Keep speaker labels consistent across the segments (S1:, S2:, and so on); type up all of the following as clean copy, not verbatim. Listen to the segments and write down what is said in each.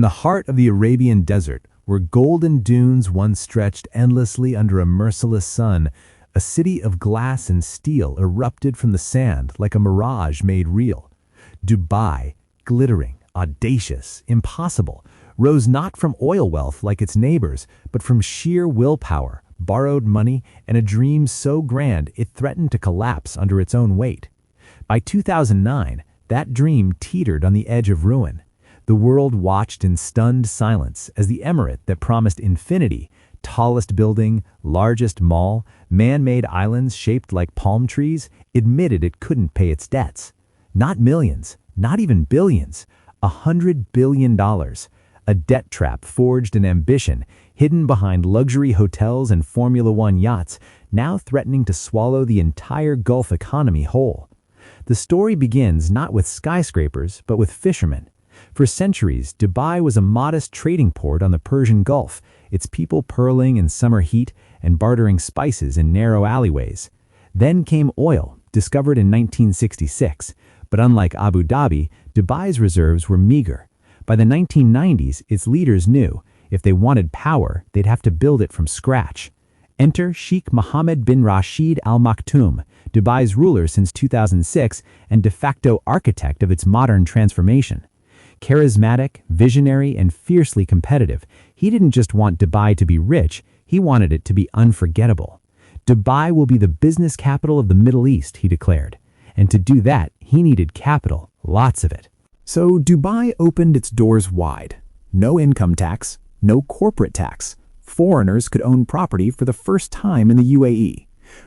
S1: the heart of the Arabian Desert, where golden dunes once stretched endlessly under a merciless sun, a city of glass and steel erupted from the sand like a mirage made real. Dubai, glittering, audacious, impossible, rose not from oil wealth like its neighbors, but from sheer willpower, borrowed money, and a dream so grand it threatened to collapse under its own weight. By 2009, that dream teetered on the edge of ruin. The world watched in stunned silence as the emirate that promised infinity, tallest building, largest mall, man-made islands shaped like palm trees, admitted it couldn't pay its debts. Not millions, not even billions, $100 billion. A debt trap forged in ambition, hidden behind luxury hotels and Formula One yachts, now threatening to swallow the entire Gulf economy whole. The story begins not with skyscrapers, but with fishermen. For centuries, Dubai was a modest trading port on the Persian Gulf, its people purling in summer heat and bartering spices in narrow alleyways. Then came oil, discovered in 1966, but unlike Abu Dhabi, Dubai's reserves were meager. By the 1990s, its leaders knew if they wanted power, they'd have to build it from scratch. Enter Sheikh Mohammed bin Rashid Al Maktoum, Dubai's ruler since 2006 and de facto architect of its modern transformation. Charismatic, visionary, and fiercely competitive, he didn't just want Dubai to be rich, he wanted it to be unforgettable. Dubai will be the business capital of the Middle East, he declared. And to do that, he needed capital, lots of it. So Dubai opened its doors wide. No income tax, no corporate tax. Foreigners could own property for the first time in the UAE.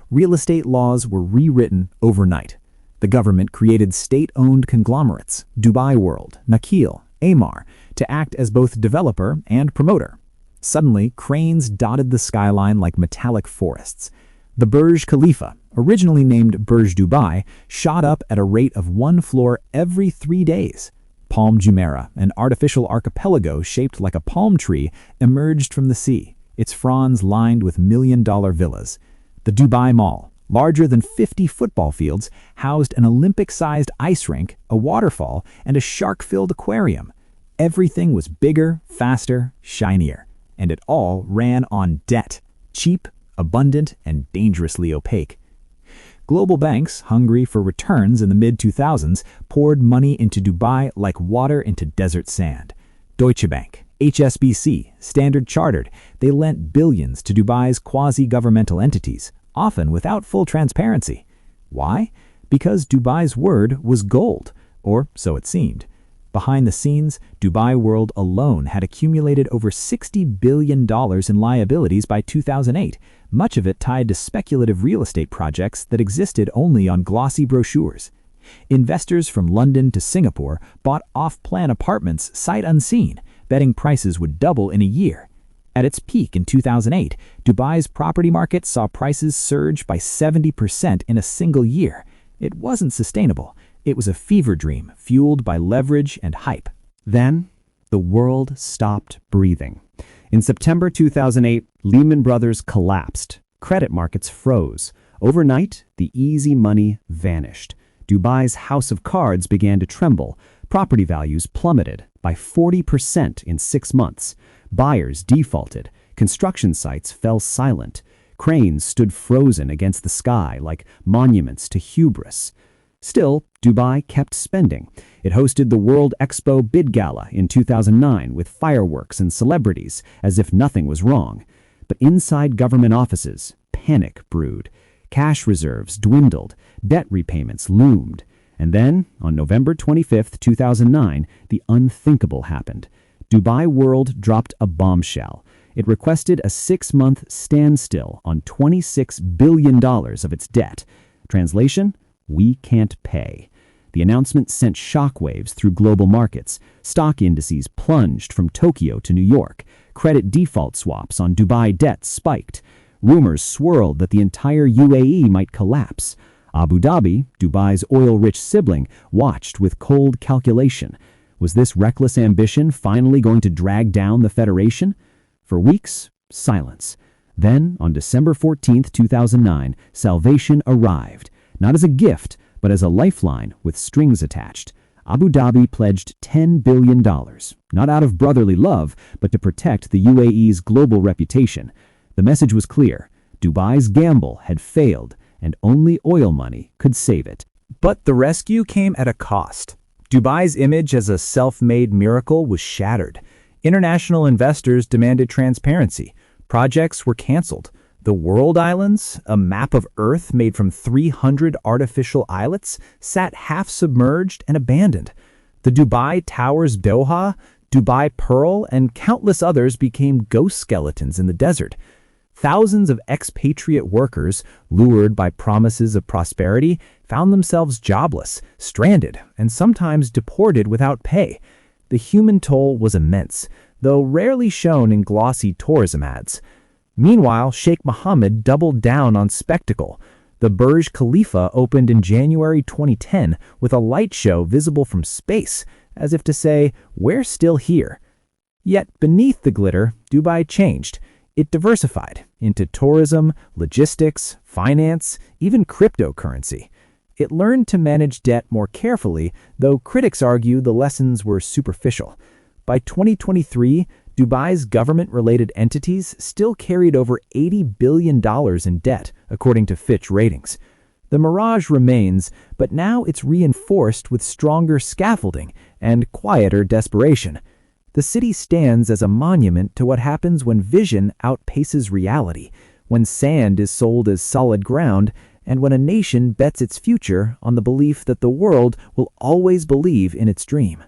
S1: Real estate laws were rewritten overnight. The government created state-owned conglomerates, Dubai World, Nakheel, Emaar, to act as both developer and promoter. Suddenly, cranes dotted the skyline like metallic forests. The Burj Khalifa, originally named Burj Dubai, shot up at a rate of one floor every 3 days. Palm Jumeirah, an artificial archipelago shaped like a palm tree, emerged from the sea, its fronds lined with million-dollar villas. The Dubai Mall, larger than 50 football fields, housed an Olympic-sized ice rink, a waterfall, and a shark-filled aquarium. Everything was bigger, faster, shinier, and it all ran on debt, cheap, abundant, and dangerously opaque. Global banks, hungry for returns in the mid-2000s, poured money into Dubai like water into desert sand. Deutsche Bank, HSBC, Standard Chartered, they lent billions to Dubai's quasi-governmental entities, often without full transparency. Why? Because Dubai's word was gold, or so it seemed. Behind the scenes, Dubai World alone had accumulated over $60 billion in liabilities by 2008, much of it tied to speculative real estate projects that existed only on glossy brochures. Investors from London to Singapore bought off-plan apartments sight unseen, betting prices would double in a year. At its peak in 2008, Dubai's property market saw prices surge by 70% in a single year. It wasn't sustainable. It was a fever dream fueled by leverage and hype.
S2: Then, the world stopped breathing. In September 2008, Lehman Brothers collapsed. Credit markets froze. Overnight, the easy money vanished. Dubai's house of cards began to tremble. Property values plummeted by 40% in 6 months. Buyers defaulted. Construction sites fell silent. Cranes stood frozen against the sky like monuments to hubris. Still, Dubai kept spending. It hosted the World Expo Bid Gala in 2009 with fireworks and celebrities, as if nothing was wrong. But inside government offices, panic brewed. Cash reserves dwindled. Debt repayments loomed. And then, on November 25, 2009, the unthinkable happened. Dubai World dropped a bombshell. It requested a 6-month standstill on $26 billion of its debt. Translation? We can't pay. The announcement sent shockwaves through global markets. Stock indices plunged from Tokyo to New York. Credit default swaps on Dubai debt spiked. Rumors swirled that the entire UAE might collapse. Abu Dhabi, Dubai's oil-rich sibling, watched with cold calculation. Was this reckless ambition finally going to drag down the Federation? For weeks, silence. Then, on December 14, 2009, salvation arrived. Not as a gift, but as a lifeline with strings attached. Abu Dhabi pledged $10 billion, not out of brotherly love, but to protect the UAE's global reputation. The message was clear. Dubai's gamble had failed, and only oil money could save it.
S1: But the rescue came at a cost. Dubai's image as a self-made miracle was shattered. International investors demanded transparency. Projects were canceled. The World Islands, a map of Earth made from 300 artificial islets, sat half-submerged and abandoned. The Dubai Towers Doha, Dubai Pearl, and countless others became ghost skeletons in the desert. Thousands of expatriate workers, lured by promises of prosperity, found themselves jobless, stranded, and sometimes deported without pay. The human toll was immense, though rarely shown in glossy tourism ads. Meanwhile, Sheikh Mohammed doubled down on spectacle. The Burj Khalifa opened in January 2010 with a light show visible from space, as if to say, "We're still here." Yet beneath the glitter, Dubai changed. It diversified into tourism, logistics, finance, even cryptocurrency. It learned to manage debt more carefully, though critics argue the lessons were superficial. By 2023, Dubai's government-related entities still carried over $80 billion in debt, according to Fitch Ratings. The Mirage remains, but now it's reinforced with stronger scaffolding and quieter desperation. The city stands as a monument to what happens when vision outpaces reality, when sand is sold as solid ground, and when a nation bets its future on the belief that the world will always believe in its dream.